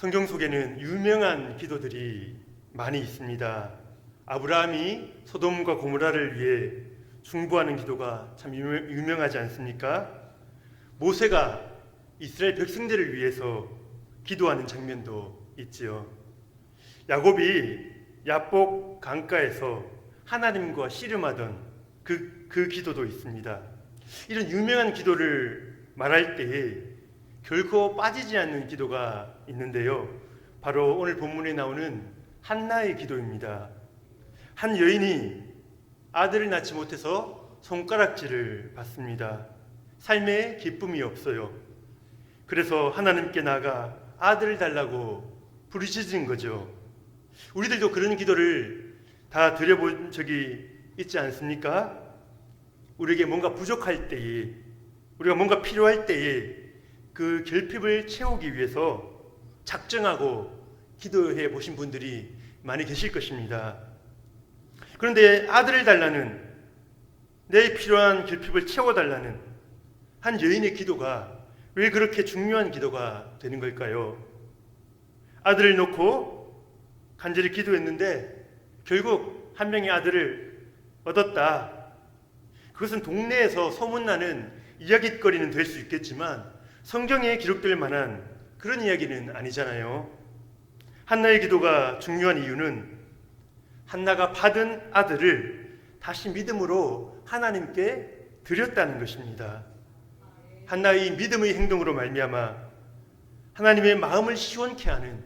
성경 속에는 유명한 기도들이 많이 있습니다. 아브라함이 소돔과 고모라를 위해 중보하는 기도가 참 유명하지 않습니까? 모세가 이스라엘 백성들을 위해서 기도하는 장면도 있지요. 야곱이 야복 강가에서 하나님과 씨름하던 그 기도도 있습니다. 이런 유명한 기도를 말할 때에 결코 빠지지 않는 기도가 있는데요. 바로 오늘 본문에 나오는 한나의 기도입니다. 한 여인이 아들을 낳지 못해서 손가락질을 받습니다. 삶에 기쁨이 없어요. 그래서 하나님께 나아가 아들을 달라고 부르짖은 거죠. 우리들도 그런 기도를 다 드려본 적이 있지 않습니까? 우리에게 뭔가 부족할 때에, 우리가 뭔가 필요할 때에 그 결핍을 채우기 위해서 작정하고 기도해 보신 분들이 많이 계실 것입니다. 그런데 아들을 달라는, 내 필요한 결핍을 채워달라는 한 여인의 기도가 왜 그렇게 중요한 기도가 되는 걸까요? 아들을 놓고 간절히 기도했는데 결국 한 명의 아들을 얻었다. 그것은 동네에서 소문나는 이야깃거리는 될 수 있겠지만 성경에 기록될 만한 그런 이야기는 아니잖아요. 한나의 기도가 중요한 이유는 한나가 받은 아들을 다시 믿음으로 하나님께 드렸다는 것입니다. 한나의 믿음의 행동으로 말미암아 하나님의 마음을 시원케 하는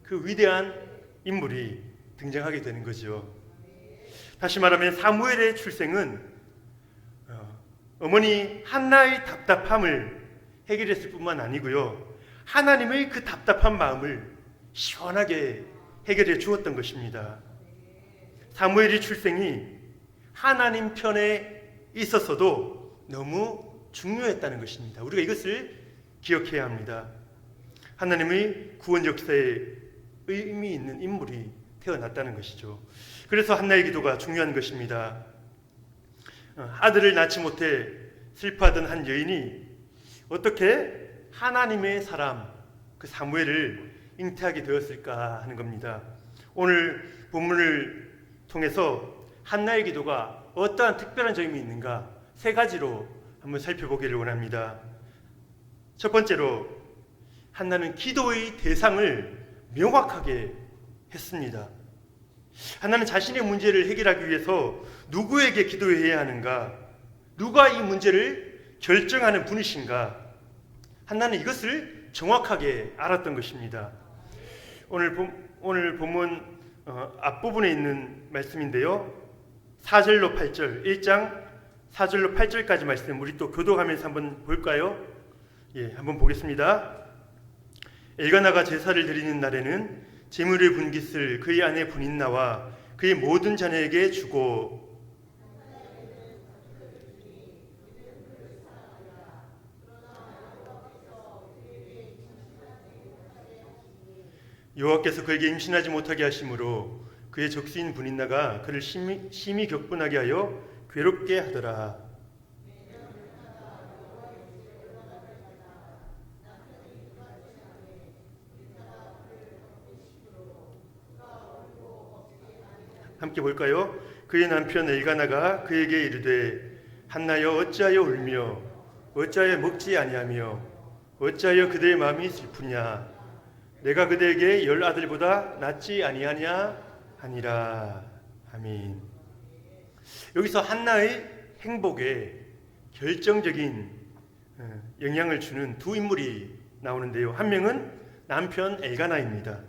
그 위대한 인물이 등장하게 되는 거죠. 다시 말하면 사무엘의 출생은 어머니 한나의 답답함을 해결했을 뿐만 아니고요, 하나님의 그 답답한 마음을 시원하게 해결해 주었던 것입니다. 사무엘의 출생이 하나님 편에 있었어도 너무 중요했다는 것입니다. 우리가 이것을 기억해야 합니다. 하나님의 구원 역사에 의미 있는 인물이 태어났다는 것이죠. 그래서 한나의 기도가 중요한 것입니다. 아들을 낳지 못해 슬퍼하던 한 여인이 어떻게 하나님의 사람 그 사무엘을 잉태하게 되었을까 하는 겁니다. 오늘 본문을 통해서 한나의 기도가 어떠한 특별한 점이 있는가 세 가지로 한번 살펴보기를 원합니다. 첫 번째로, 한나는 기도의 대상을 명확하게 했습니다. 한나는 자신의 문제를 해결하기 위해서 누구에게 기도해야 하는가, 누가 이 문제를 결정하는 분이신가, 한나는 이것을 정확하게 알았던 것입니다. 오늘 본문 앞부분에 있는 말씀인데요, 4절로 8절, 1장 4절로 8절까지 말씀 우리 또 교독하면서 한번 볼까요? 한번 보겠습니다. 엘가나가 제사를 드리는 날에는 제물의 분깃을 그의 아내 분인나와 그의 모든 자녀에게 주고 여호와께서 그에게 임신하지 못하게 하심으로 그의 적수인 분인나가 그를 심히 격분하게 하여 괴롭게 하더라. 함께 볼까요? 그의 남편 엘가나가 그에게 이르되 한나여 어찌하여 울며 어찌하여 먹지 아니하며 어찌하여 그대의 마음이 슬프냐, 내가 그대에게 10 아들보다 낫지 아니하냐 하니라. 아멘. 여기서 한나의 행복에 결정적인 영향을 주는 두 인물이 나오는데요. 한 명은 남편 엘가나입니다.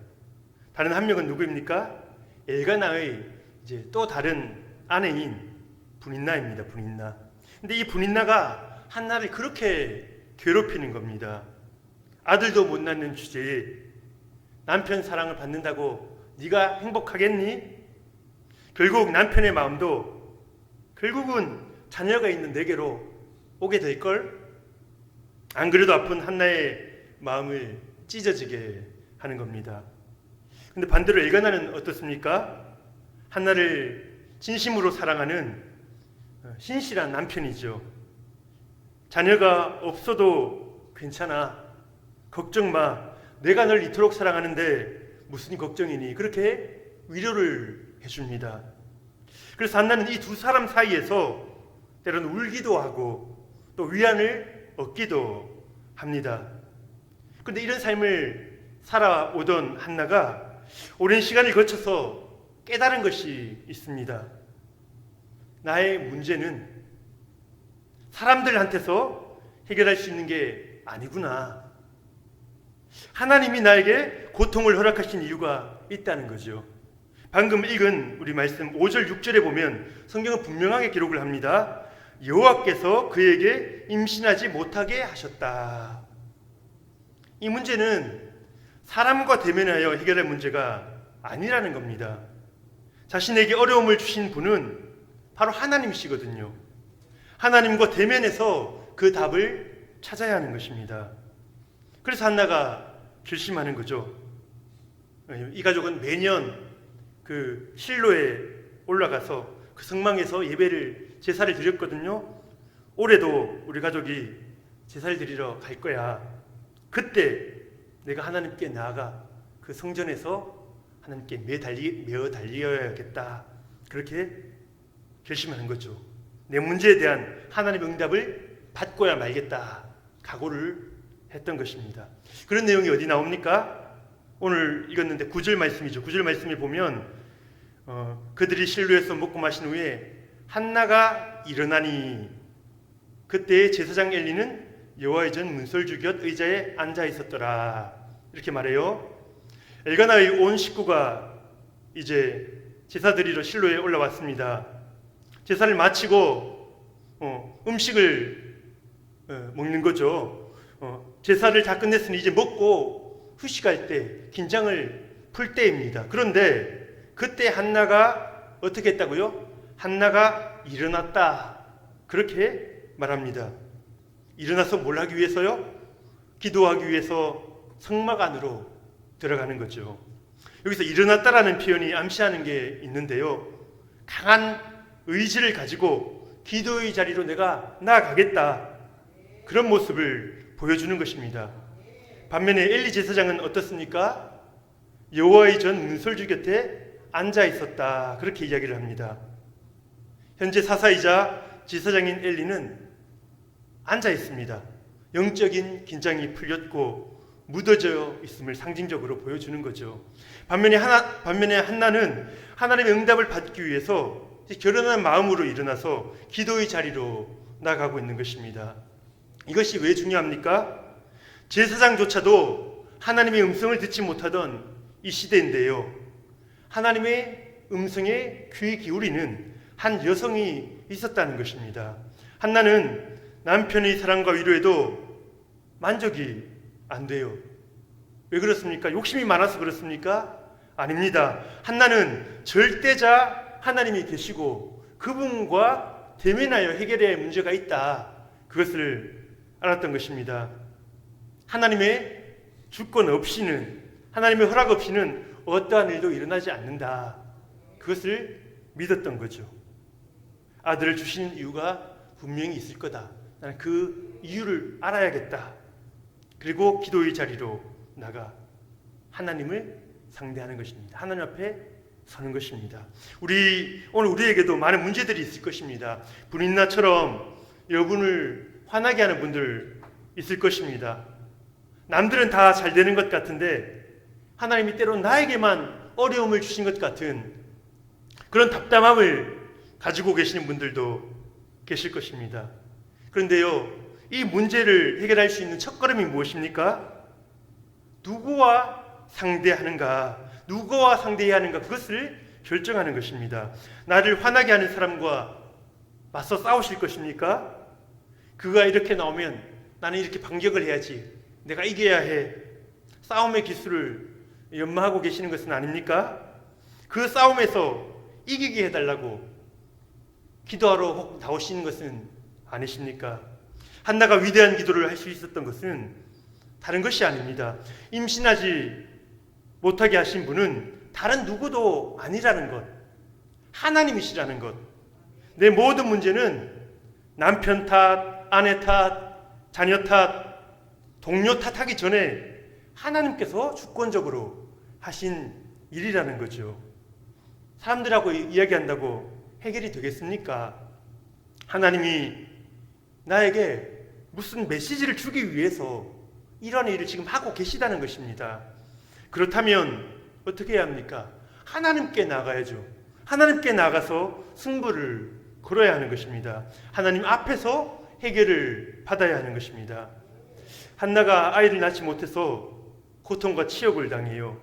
다른 한 명은 누구입니까? 엘가나의 이제 또 다른 아내인 분인나입니다. 분인나. 근데 이 분인나가 한나를 그렇게 괴롭히는 겁니다. 아들도 못 낳는 주제에 남편 사랑을 받는다고 네가 행복하겠니? 결국 남편의 마음도 결국은 자녀가 있는 내게로 오게 될걸? 안 그래도 아픈 한나의 마음을 찢어지게 하는 겁니다. 근데 반대로 엘가나는 어떻습니까? 한나를 진심으로 사랑하는 신실한 남편이죠. 자녀가 없어도 괜찮아, 걱정 마, 내가 널 이토록 사랑하는데 무슨 걱정이니? 그렇게 위로를 해줍니다. 그래서 한나는 이 두 사람 사이에서 때로는 울기도 하고 또 위안을 얻기도 합니다. 그런데 이런 삶을 살아오던 한나가 오랜 시간을 거쳐서 깨달은 것이 있습니다. 나의 문제는 사람들한테서 해결할 수 있는 게 아니구나. 하나님이 나에게 고통을 허락하신 이유가 있다는 거죠. 방금 읽은 우리 말씀 5절 6절에 보면 성경은 분명하게 기록을 합니다. 여호와께서 그에게 임신하지 못하게 하셨다. 이 문제는 사람과 대면하여 해결할 문제가 아니라는 겁니다. 자신에게 어려움을 주신 분은 바로 하나님이시거든요. 하나님과 대면해서 그 답을 찾아야 하는 것입니다. 그래서 한나가 결심하는 거죠. 이 가족은 매년 그 실로에 올라가서 그 성막에서 예배를 제사를 드렸거든요. 올해도 우리 가족이 제사를 드리러 갈 거야. 그때 내가 하나님께 나아가 그 성전에서 하나님께 매어 달려야겠다. 그렇게 결심하는 거죠. 내 문제에 대한 하나님의 응답을 받고야 말겠다. 각오를 했던 것입니다. 그런 내용이 어디 나옵니까? 오늘 읽었는데 9절 말씀이죠. 9절 말씀에 보면 그들이 실로에서 먹고 마신 후에 한나가 일어나니 그때 제사장 엘리는 여호와의 전 문설주 곁 의자에 앉아 있었더라. 이렇게 말해요. 엘가나의 온 식구가 이제 제사 드리러 실로에 올라왔습니다. 제사를 마치고 음식을 먹는 거죠. 제사를 다 끝냈으니 이제 먹고 휴식할 때 긴장을 풀 때입니다. 그런데 그때 한나가 어떻게 했다고요? 한나가 일어났다. 그렇게 말합니다. 일어나서 뭘 하기 위해서요? 기도하기 위해서 성막 안으로 들어가는 거죠. 여기서 일어났다라는 표현이 암시하는 게 있는데요. 강한 의지를 가지고 기도의 자리로 내가 나아가겠다. 그런 모습을 보여주는 것입니다. 반면에 엘리 제사장은 어떻습니까? 여호와의 전 문설주 곁에 앉아 있었다. 그렇게 이야기를 합니다. 현재 사사이자 제사장인 엘리는 앉아 있습니다. 영적인 긴장이 풀렸고 묻어져 있음을 상징적으로 보여주는 거죠. 반면에 한나는 하나님의 응답을 받기 위해서 결연한 마음으로 일어나서 기도의 자리로 나가고 있는 것입니다. 이것이 왜 중요합니까? 제사장조차도 하나님의 음성을 듣지 못하던 이 시대인데요. 하나님의 음성에 귀 기울이는 한 여성이 있었다는 것입니다. 한나는 남편의 사랑과 위로에도 만족이 안 돼요. 왜 그렇습니까? 욕심이 많아서 그렇습니까? 아닙니다. 한나는 절대자 하나님이 계시고 그분과 대면하여 해결해야 할 문제가 있다. 그것을 알았던 것입니다. 하나님의 주권 없이는, 하나님의 허락 없이는 어떠한 일도 일어나지 않는다. 그것을 믿었던 거죠. 아들을 주시는 이유가 분명히 있을 거다. 나는 그 이유를 알아야겠다. 그리고 기도의 자리로 나가 하나님을 상대하는 것입니다. 하나님 앞에 서는 것입니다. 오늘 우리에게도 많은 문제들이 있을 것입니다. 분인나처럼 여러분을 화나게 하는 분들 있을 것입니다. 남들은 다 잘 되는 것 같은데 하나님이 때로 나에게만 어려움을 주신 것 같은 그런 답답함을 가지고 계시는 분들도 계실 것입니다. 그런데요, 이 문제를 해결할 수 있는 첫걸음이 무엇입니까? 누구와 상대하는가, 누구와 상대해야 하는가, 그것을 결정하는 것입니다. 나를 화나게 하는 사람과 맞서 싸우실 것입니까? 그가 이렇게 나오면 나는 이렇게 반격을 해야지, 내가 이겨야 해. 싸움의 기술을 연마하고 계시는 것은 아닙니까? 그 싸움에서 이기게 해달라고 기도하러 혹 나오시는 것은 아니십니까? 한나가 위대한 기도를 할 수 있었던 것은 다른 것이 아닙니다. 임신하지 못하게 하신 분은 다른 누구도 아니라는 것, 하나님이시라는 것. 내 모든 문제는 남편 탓, 아내 탓, 자녀 탓, 동료 탓하기 전에 하나님께서 주권적으로 하신 일이라는 거죠. 사람들하고 이야기한다고 해결이 되겠습니까? 하나님이 나에게 무슨 메시지를 주기 위해서 이러한 일을 지금 하고 계시다는 것입니다. 그렇다면 어떻게 해야 합니까? 하나님께 나가야죠. 하나님께 나가서 승부를 걸어야 하는 것입니다. 하나님 앞에서 해결을 받아야 하는 것입니다. 한나가 아이를 낳지 못해서 고통과 치욕을 당해요.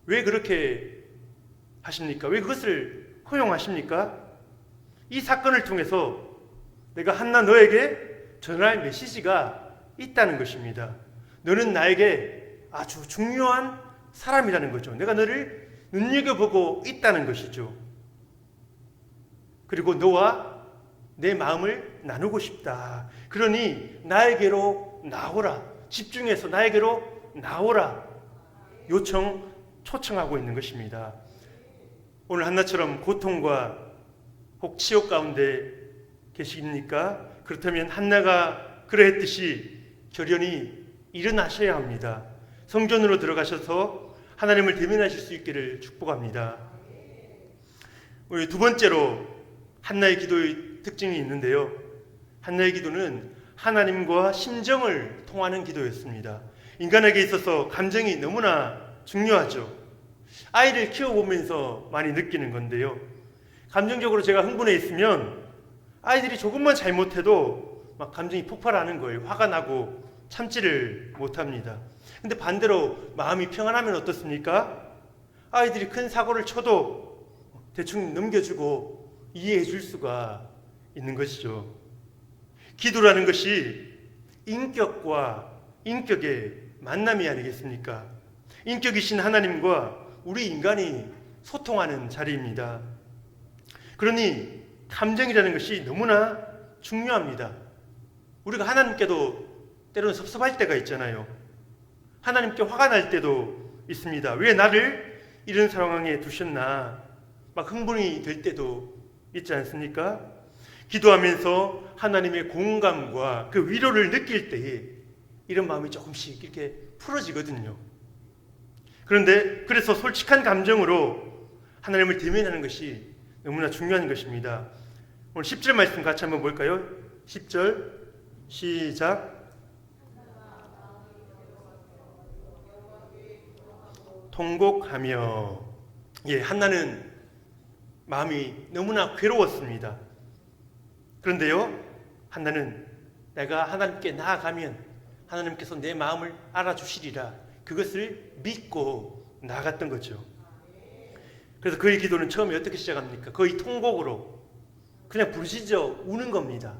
왜 그렇게 하십니까? 왜 그것을 허용하십니까? 이 사건을 통해서 내가 한나 너에게 전할 메시지가 있다는 것입니다. 너는 나에게 아주 중요한 사람이라는 거죠. 내가 너를 눈여겨보고 있다는 것이죠. 그리고 너와 내 마음을 나누고 싶다. 그러니 나에게로 나오라. 집중해서 나에게로 나오라. 초청하고 있는 것입니다. 오늘 한나처럼 고통과 혹 치욕 가운데 계십니까? 그렇다면 한나가 그러했듯이 결연히 일어나셔야 합니다. 성전으로 들어가셔서 하나님을 대면하실 수 있기를 축복합니다. 우리 두 번째로 한나의 기도의 특징이 있는데요. 한나의 기도는 하나님과 심정을 통하는 기도였습니다. 인간에게 있어서 감정이 너무나 중요하죠. 아이를 키워보면서 많이 느끼는 건데요. 감정적으로 제가 흥분해 있으면 아이들이 조금만 잘못해도 막 감정이 폭발하는 거예요. 화가 나고 참지를 못합니다. 근데 반대로 마음이 평안하면 어떻습니까? 아이들이 큰 사고를 쳐도 대충 넘겨주고 이해해 줄 수가 있는 것이죠. 기도라는 것이 인격과 인격의 만남이 아니겠습니까? 인격이신 하나님과 우리 인간이 소통하는 자리입니다. 그러니 감정이라는 것이 너무나 중요합니다. 우리가 하나님께도 때로는 섭섭할 때가 있잖아요. 하나님께 화가 날 때도 있습니다. 왜 나를 이런 상황에 두셨나? 막 흥분이 될 때도 있지 않습니까? 기도하면서 하나님의 공감과 그 위로를 느낄 때에 이런 마음이 조금씩 이렇게 풀어지거든요. 그런데 그래서 솔직한 감정으로 하나님을 대면하는 것이 너무나 중요한 것입니다. 오늘 10절 말씀 같이 한번 볼까요? 10절 시작. 통곡하며. 한나는 마음이 너무나 괴로웠습니다. 그런데요, 한나는 내가 하나님께 나아가면 하나님께서 내 마음을 알아주시리라, 그것을 믿고 나아갔던 거죠. 그래서 그의 기도는 처음에 어떻게 시작합니까? 거의 통곡으로 그냥 부르짖어 우는 겁니다.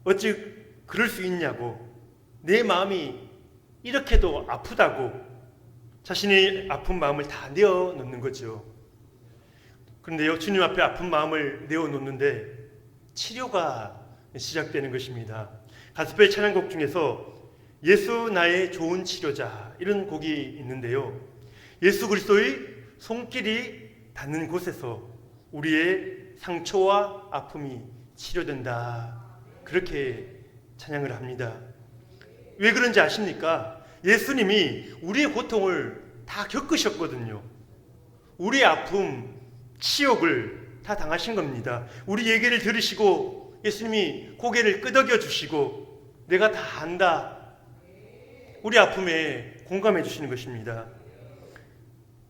어찌 그럴 수 있냐고, 내 마음이 이렇게도 아프다고 자신의 아픈 마음을 다 내어놓는 거죠. 그런데요, 주님 앞에 아픈 마음을 내어놓는데 치료가 시작되는 것입니다. 가스펠 찬양곡 중에서 예수 나의 좋은 치료자, 이런 곡이 있는데요, 예수 그리스도의 손길이 닿는 곳에서 우리의 상처와 아픔이 치료된다, 그렇게 찬양을 합니다. 왜 그런지 아십니까? 예수님이 우리의 고통을 다 겪으셨거든요. 우리의 아픔, 치욕을 다 당하신 겁니다. 우리 얘기를 들으시고 예수님이 고개를 끄덕여 주시고 내가 다 안다, 우리 아픔에 공감해 주시는 것입니다.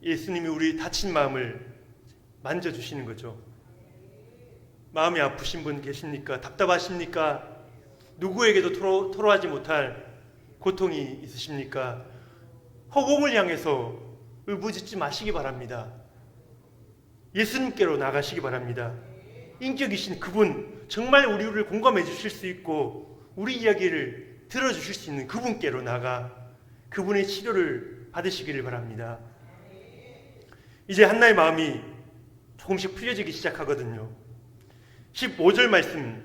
예수님이 우리 다친 마음을 만져주시는 거죠. 마음이 아프신 분 계십니까? 답답하십니까? 누구에게도 토로하지 못할 고통이 있으십니까? 허공을 향해서 울부짖지 마시기 바랍니다. 예수님께로 나가시기 바랍니다. 인격이신 그분, 정말 우리를 공감해 주실 수 있고 우리 이야기를 들어주실 수 있는 그분께로 나가 그분의 치료를 받으시기를 바랍니다. 이제 한나의 마음이 조금씩 풀려지기 시작하거든요. 15절 말씀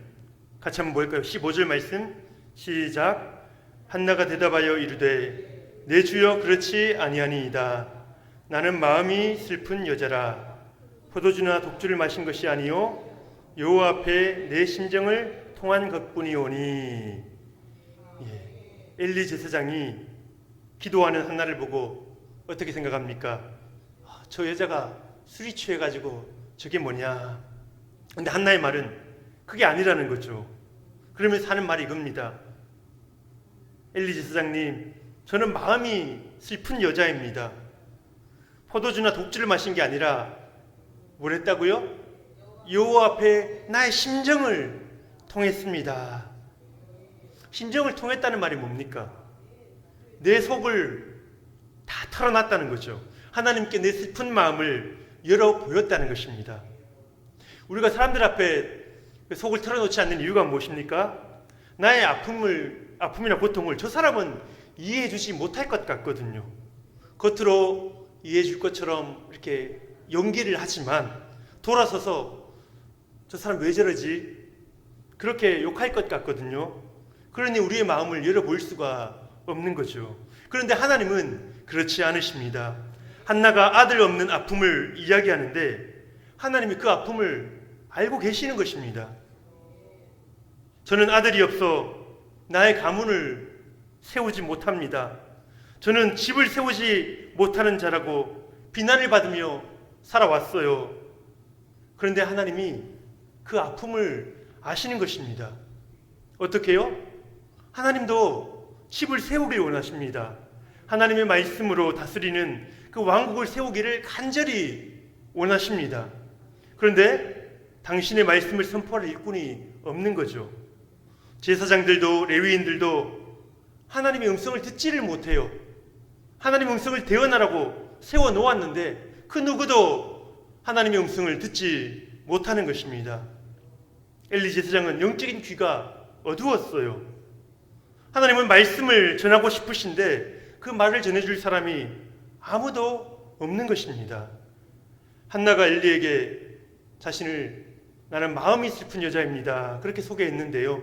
같이 한번 볼까요? 15절 말씀 시작. 한나가 대답하여 이르되 내 주여 그렇지 아니하니이다. 나는 마음이 슬픈 여자라. 포도주나 독주를 마신 것이 아니요 여호와 앞에 내 심정을 통한 것뿐이오니. 엘리 제사장이 기도하는 한나를 보고 어떻게 생각합니까? 저 여자가 술이 취해가지고 저게 뭐냐. 근데 한나의 말은 그게 아니라는 거죠. 그러면서 하는 말이 이겁니다. 엘리 제사장님, 저는 마음이 슬픈 여자입니다. 포도주나 독주를 마신 게 아니라 뭘 했다고요? 여호와 앞에 나의 심정을 통했습니다. 심정을 통했다는 말이 뭡니까? 내 속을 다 털어놨다는 거죠. 하나님께 내 슬픈 마음을 열어 보였다는 것입니다. 우리가 사람들 앞에 속을 털어놓지 않는 이유가 무엇입니까? 나의 아픔이나 고통을 저 사람은 이해해 주지 못할 것 같거든요. 겉으로 이해해 줄 것처럼 이렇게 연기를 하지만 돌아서서 저 사람 왜 저러지? 그렇게 욕할 것 같거든요. 그러니 우리의 마음을 열어볼 수가 없는 거죠. 그런데 하나님은 그렇지 않으십니다. 한나가 아들 없는 아픔을 이야기하는데 하나님이 그 아픔을 알고 계시는 것입니다. 저는 아들이 없어 나의 가문을 세우지 못합니다. 저는 집을 세우지 못하는 자라고 비난을 받으며 살아왔어요. 그런데 하나님이 그 아픔을 아시는 것입니다. 어떻게요? 하나님도 집을 세우길 원하십니다. 하나님의 말씀으로 다스리는 그 왕국을 세우기를 간절히 원하십니다. 그런데 당신의 말씀을 선포할 일꾼이 없는 거죠. 제사장들도 레위인들도 하나님의 음성을 듣지를 못해요. 하나님의 음성을 대언하라고 세워놓았는데 그 누구도 하나님의 음성을 듣지 못하는 것입니다. 엘리 제사장은 영적인 귀가 어두웠어요. 하나님은 말씀을 전하고 싶으신데 그 말을 전해줄 사람이 아무도 없는 것입니다. 한나가 엘리에게 자신을 나는 마음이 슬픈 여자입니다. 그렇게 소개했는데요.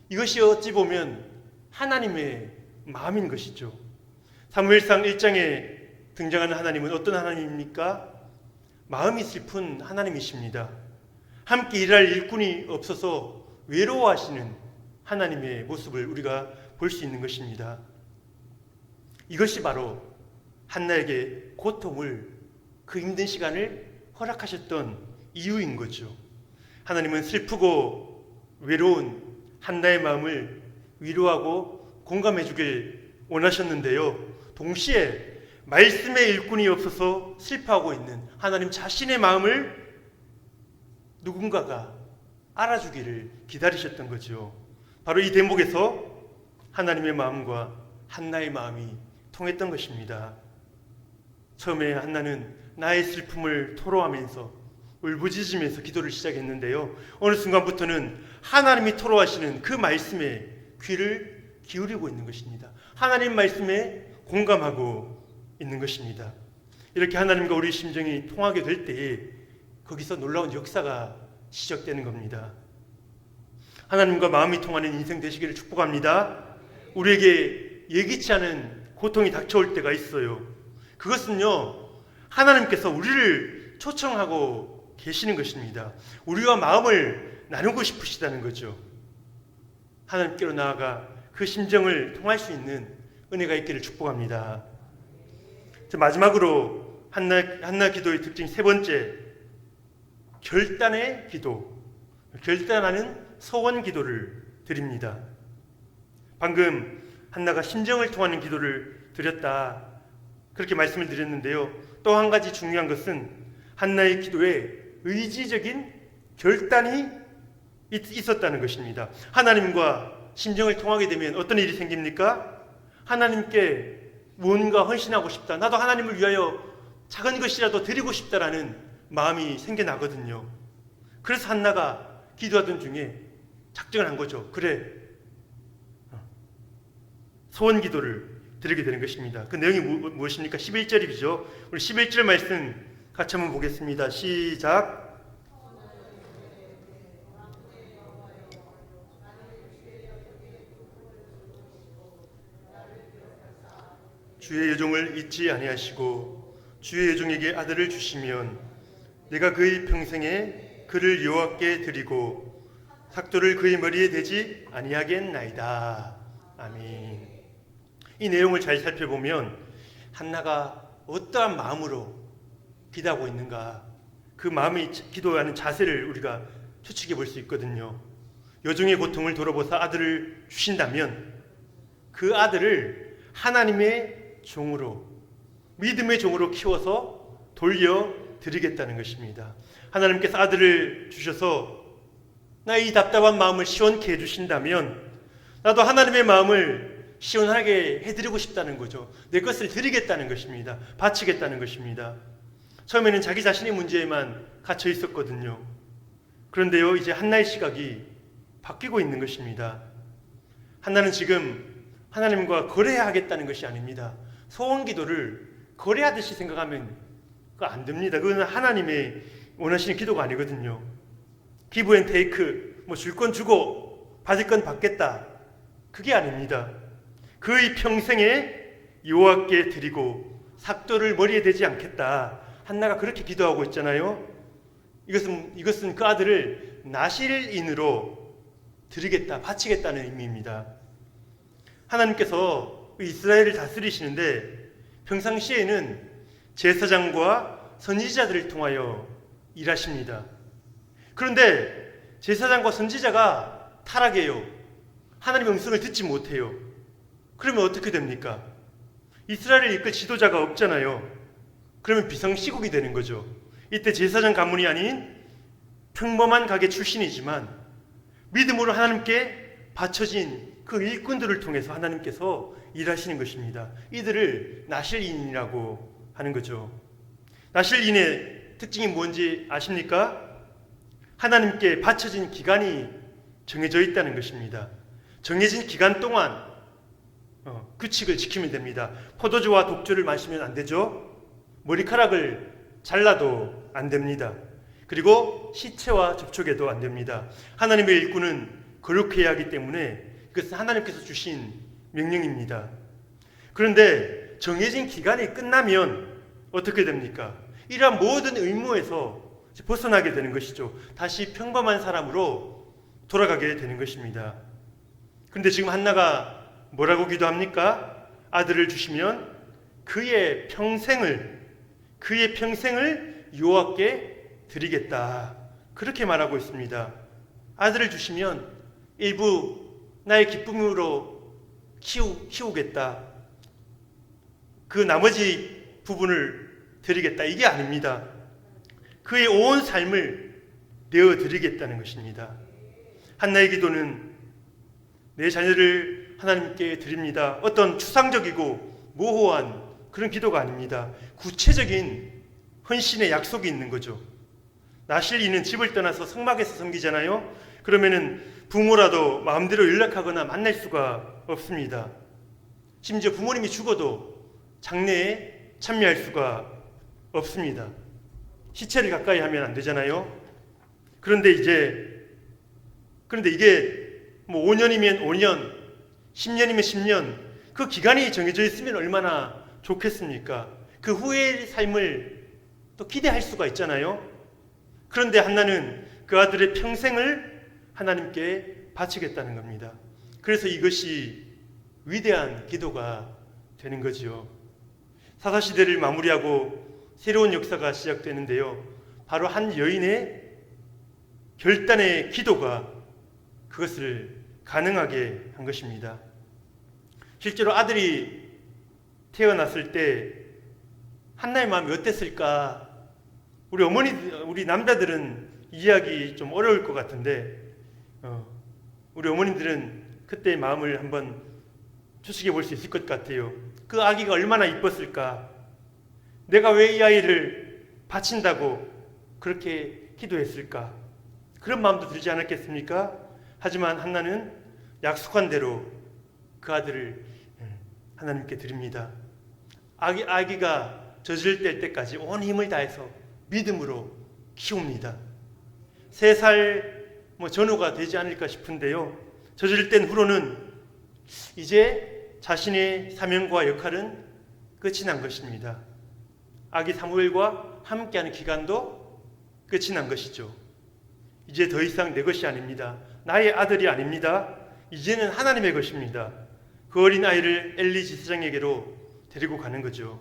이것이 어찌 보면 하나님의 마음인 것이죠. 사무엘상 1장에 등장하는 하나님은 어떤 하나님입니까? 마음이 슬픈 하나님이십니다. 함께 일할 일꾼이 없어서 외로워하시는 하나님의 모습을 우리가 볼 수 있는 것입니다. 이것이 바로 한나에게 고통을 그 힘든 시간을 허락하셨던 이유인 거죠. 하나님은 슬프고 외로운 한나의 마음을 위로하고 공감해 주길 원하셨는데요. 동시에 말씀의 일꾼이 없어서 슬퍼하고 있는 하나님 자신의 마음을 누군가가 알아주기를 기다리셨던 거죠. 바로 이 대목에서 하나님의 마음과 한나의 마음이 통했던 것입니다. 처음에 한나는 나의 슬픔을 토로하면서 울부짖으면서 기도를 시작했는데요. 어느 순간부터는 하나님이 토로하시는 그 말씀에 귀를 기울이고 있는 것입니다. 하나님 말씀에 공감하고 있는 것입니다. 이렇게 하나님과 우리 심정이 통하게 될 때에 거기서 놀라운 역사가 시작되는 겁니다. 하나님과 마음이 통하는 인생 되시기를 축복합니다. 우리에게 예기치 않은 고통이 닥쳐올 때가 있어요. 그것은요, 하나님께서 우리를 초청하고 계시는 것입니다. 우리와 마음을 나누고 싶으시다는 거죠. 하나님께로 나아가 그 심정을 통할 수 있는 은혜가 있기를 축복합니다. 마지막으로 한나 기도의 특징 세 번째, 결단의 기도, 결단하는 서원 기도를 드립니다. 방금 한나가 심정을 통하는 기도를 드렸다, 그렇게 말씀을 드렸는데요. 또 한 가지 중요한 것은 한나의 기도에 의지적인 결단이 있었다는 것입니다. 하나님과 심정을 통하게 되면 어떤 일이 생깁니까? 하나님께 무언가 헌신하고 싶다, 나도 하나님을 위하여 작은 것이라도 드리고 싶다라는 마음이 생겨나거든요. 그래서 한나가 기도하던 중에 작정을 한 거죠. 그래, 소원 기도를 드리게 되는 것입니다. 그 내용이 무엇입니까? 11절이죠. 우리 11절 말씀 같이 한번 보겠습니다. 시작. 주의 여종을 잊지 아니하시고 주의 여종에게 아들을 주시면 내가 그의 평생에 그를 여호와께 드리고 삭도를 그의 머리에 대지 아니하겠나이다. 아멘. 이 내용을 잘 살펴보면 한나가 어떠한 마음으로 기도하고 있는가, 그 마음이 기도하는 자세를 우리가 추측해 볼 수 있거든요. 여종의 고통을 돌아보사 아들을 주신다면 그 아들을 하나님의 종으로, 믿음의 종으로 키워서 돌려드리겠다는 것입니다. 하나님께서 아들을 주셔서 나의 이 답답한 마음을 시원케 해주신다면 나도 하나님의 마음을 시원하게 해드리고 싶다는 거죠. 내 것을 드리겠다는 것입니다. 바치겠다는 것입니다. 처음에는 자기 자신의 문제에만 갇혀 있었거든요. 그런데요, 이제 한나의 시각이 바뀌고 있는 것입니다. 한나는 지금 하나님과 거래하겠다는 것이 아닙니다. 소원 기도를 거래하듯이 생각하면 그거 안 됩니다. 그건 하나님의 원하시는 기도가 아니거든요. 기브 앤 테이크, 줄 건 주고 받을 건 받겠다, 그게 아닙니다. 그의 평생에 여호와께 드리고 삭도를 머리에 대지 않겠다. 한나가 그렇게 기도하고 있잖아요. 이것은 그 아들을 나실인으로 드리겠다, 바치겠다는 의미입니다. 하나님께서 이스라엘을 다스리시는데 평상시에는 제사장과 선지자들을 통하여 일하십니다. 그런데 제사장과 선지자가 타락해요. 하나님의 음성을 듣지 못해요. 그러면 어떻게 됩니까? 이스라엘을 이끌 지도자가 없잖아요. 그러면 비상시국이 되는 거죠. 이때 제사장 가문이 아닌 평범한 가게 출신이지만 믿음으로 하나님께 바쳐진 그 일꾼들을 통해서 하나님께서 일하시는 것입니다. 이들을 나실인이라고 하는 거죠. 나실인의 특징이 뭔지 아십니까? 하나님께 바쳐진 기간이 정해져 있다는 것입니다. 정해진 기간 동안 규칙을 지키면 됩니다. 포도주와 독주를 마시면 안 되죠. 머리카락을 잘라도 안 됩니다. 그리고 시체와 접촉해도 안 됩니다. 하나님의 일꾼은 거룩해야 하기 때문에 그것은 하나님께서 주신 명령입니다. 그런데 정해진 기간이 끝나면 어떻게 됩니까? 이러한 모든 의무에서 벗어나게 되는 것이죠. 다시 평범한 사람으로 돌아가게 되는 것입니다. 그런데 지금 한나가 뭐라고 기도합니까? 아들을 주시면 그의 평생을 여호와께 드리겠다, 그렇게 말하고 있습니다. 아들을 주시면 일부 나의 기쁨으로 키우겠다, 그 나머지 부분을 드리겠다, 이게 아닙니다. 그의 온 삶을 내어드리겠다는 것입니다. 한나의 기도는 내 자녀를 하나님께 드립니다, 어떤 추상적이고 모호한 그런 기도가 아닙니다. 구체적인 헌신의 약속이 있는 거죠. 나실인은 집을 떠나서 성막에서 섬기잖아요. 그러면은 부모라도 마음대로 연락하거나 만날 수가 없습니다. 심지어 부모님이 죽어도 장례에 참여할 수가 없습니다. 시체를 가까이 하면 안 되잖아요. 그런데 이게 5년이면 5년, 10년이면 10년, 그 기간이 정해져 있으면 얼마나 좋겠습니까? 그 후의 삶을 또 기대할 수가 있잖아요. 그런데 한나는 그 아들의 평생을 하나님께 바치겠다는 겁니다. 그래서 이것이 위대한 기도가 되는 거지요. 사사시대를 마무리하고 새로운 역사가 시작되는데요. 바로 한 여인의 결단의 기도가 그것을 가능하게 한 것입니다. 실제로 아들이 태어났을 때 한나의 마음이 어땠을까? 우리 남자들은 이해하기 좀 어려울 것 같은데 우리 어머님들은 그때의 마음을 한번 추측해 볼 수 있을 것 같아요. 그 아기가 얼마나 이뻤을까? 내가 왜 이 아이를 바친다고 그렇게 기도했을까? 그런 마음도 들지 않았겠습니까? 하지만 한나는 약속한 대로 그 아들을 하나님께 드립니다. 아기가 젖을 때까지 온 힘을 다해서 믿음으로 키웁니다. 3살 전후가 되지 않을까 싶은데요. 젖을 땐 후로는 이제 자신의 사명과 역할은 끝이 난 것입니다. 아기 사무엘과 함께하는 기간도 끝이 난 것이죠. 이제 더 이상 내 것이 아닙니다. 나의 아들이 아닙니다. 이제는 하나님의 것입니다. 그 어린 아이를 엘리 제사장에게로 데리고 가는 거죠.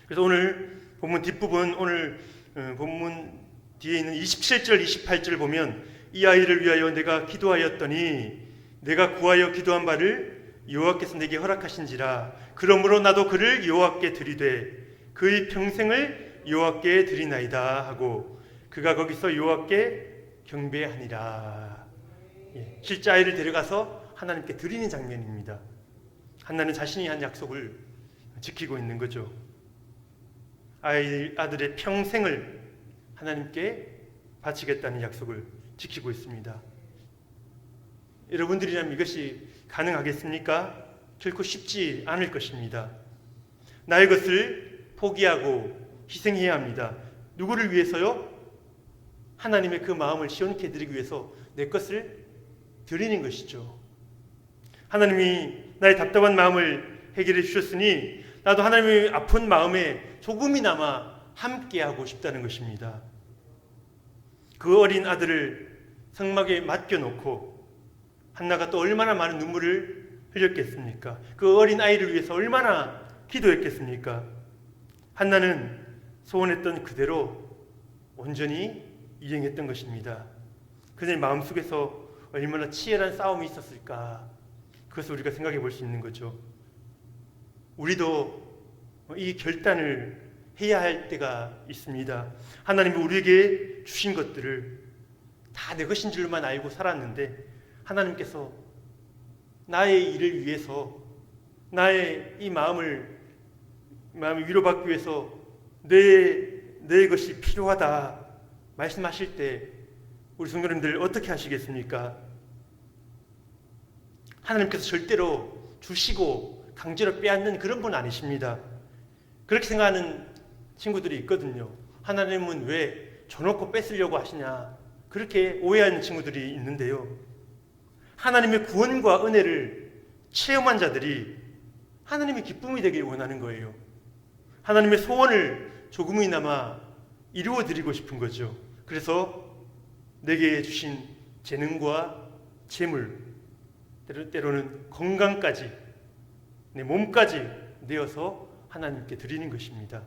그래서 오늘 본문 뒷부분, 오늘 본문 뒤에 있는 27절, 28절 보면 이 아이를 위하여 내가 기도하였더니 내가 구하여 기도한 바를 여호와께서 내게 허락하신지라. 그러므로 나도 그를 여호와께 드리되 그의 평생을 여호와께 드리나이다 하고 그가 거기서 여호와께 경배하니라. 실제 아이를 데려가서 하나님께 드리는 장면입니다. 한나는 자신이 한 약속을 지키고 있는 거죠. 아들의 평생을 하나님께 바치겠다는 약속을 지키고 있습니다. 여러분들이라면 이것이 가능하겠습니까? 결코 쉽지 않을 것입니다. 나의 것을 포기하고 희생해야 합니다. 누구를 위해서요? 하나님의 그 마음을 시원케 해드리기 위해서 내 것을 드리는 것이죠. 하나님이 나의 답답한 마음을 해결해 주셨으니 나도 하나님의 아픈 마음에 조금이나마 함께하고 싶다는 것입니다. 그 어린 아들을 성막에 맡겨놓고 한나가 또 얼마나 많은 눈물을 흘렸겠습니까? 그 어린 아이를 위해서 얼마나 기도했겠습니까? 한나는 소원했던 그대로 온전히 이행했던 것입니다. 그녀의 마음속에서 얼마나 치열한 싸움이 있었을까? 그것을 우리가 생각해 볼 수 있는 거죠. 우리도 이 결단을 해야 할 때가 있습니다. 하나님이 우리에게 주신 것들을 다 내 것인 줄만 알고 살았는데 하나님께서 나의 일을 위해서 나의 이 마음을 위로받기 위해서 내 것이 필요하다 말씀하실 때 우리 성도님들 어떻게 하시겠습니까? 하나님께서 절대로 주시고 강제로 빼앗는 그런 분 아니십니다. 그렇게 생각하는 친구들이 있거든요. 하나님은 왜 줘놓고 뺏으려고 하시냐, 그렇게 오해하는 친구들이 있는데요. 하나님의 구원과 은혜를 체험한 자들이 하나님의 기쁨이 되길 원하는 거예요. 하나님의 소원을 조금이나마 이루어드리고 싶은 거죠. 그래서 내게 주신 재능과 재물, 때로는 건강까지, 내 몸까지 내어서 하나님께 드리는 것입니다.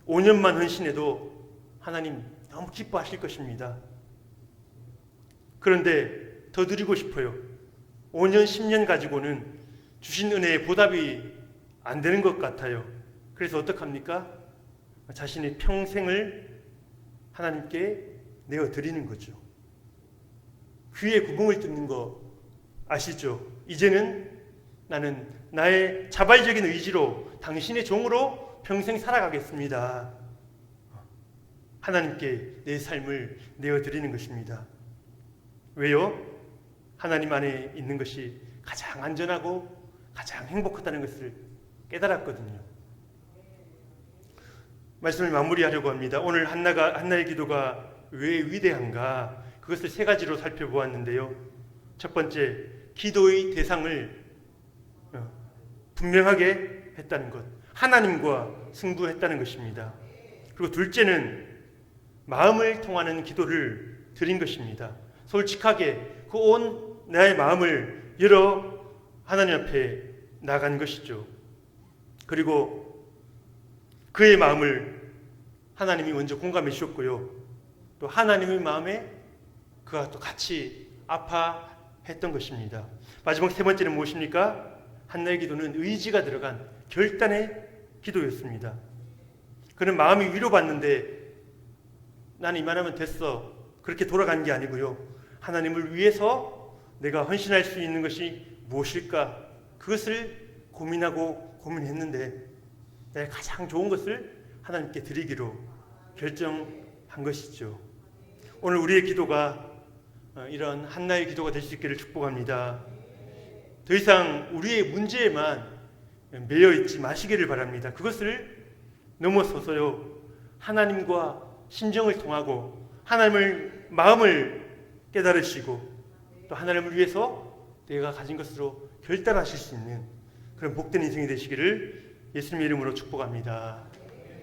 5년만 헌신해도 하나님 너무 기뻐하실 것입니다. 그런데 더 드리고 싶어요. 5년, 10년 가지고는 주신 은혜의 보답이 안 되는 것 같아요. 그래서 어떡합니까? 자신의 평생을 하나님께 내어드리는 거죠. 귀에 구멍을 뚫는 거 아시죠? 이제는 나는 나의 자발적인 의지로 당신의 종으로 평생 살아가겠습니다. 하나님께 내 삶을 내어드리는 것입니다. 왜요? 하나님 안에 있는 것이 가장 안전하고 가장 행복하다는 것을 깨달았거든요. 말씀을 마무리하려고 합니다. 오늘 한나의 기도가 왜 위대한가? 그것을 세 가지로 살펴보았는데요. 첫 번째, 기도의 대상을 분명하게 했다는 것, 하나님과 승부했다는 것입니다. 그리고 둘째는 마음을 통하는 기도를 드린 것입니다. 솔직하게 그 온 나의 마음을 열어 하나님 앞에 나간 것이죠. 그리고 그의 마음을 하나님이 먼저 공감해 주셨고요. 또 하나님의 마음에 그와 또 같이 아파했던 것입니다. 마지막 세 번째는 무엇입니까? 한나의 기도는 의지가 들어간 결단의 기도였습니다. 그는 마음이 위로받는데 나는 이만하면 됐어, 그렇게 돌아간 게 아니고요. 하나님을 위해서 내가 헌신할 수 있는 것이 무엇일까? 그것을 고민하고 고민했는데 내가 가장 좋은 것을 하나님께 드리기로 결정한 것이죠. 오늘 우리의 기도가 이런 한나의 기도가 될 수 있기를 축복합니다. 더 이상 우리의 문제에만 매여 있지 마시기를 바랍니다. 그것을 넘어서서요, 하나님과 심정을 통하고 하나님을 마음을 깨달으시고 또 하나님을 위해서 내가 가진 것으로 결단하실 수 있는 그런 복된 인생이 되시기를 예수님의 이름으로 축복합니다.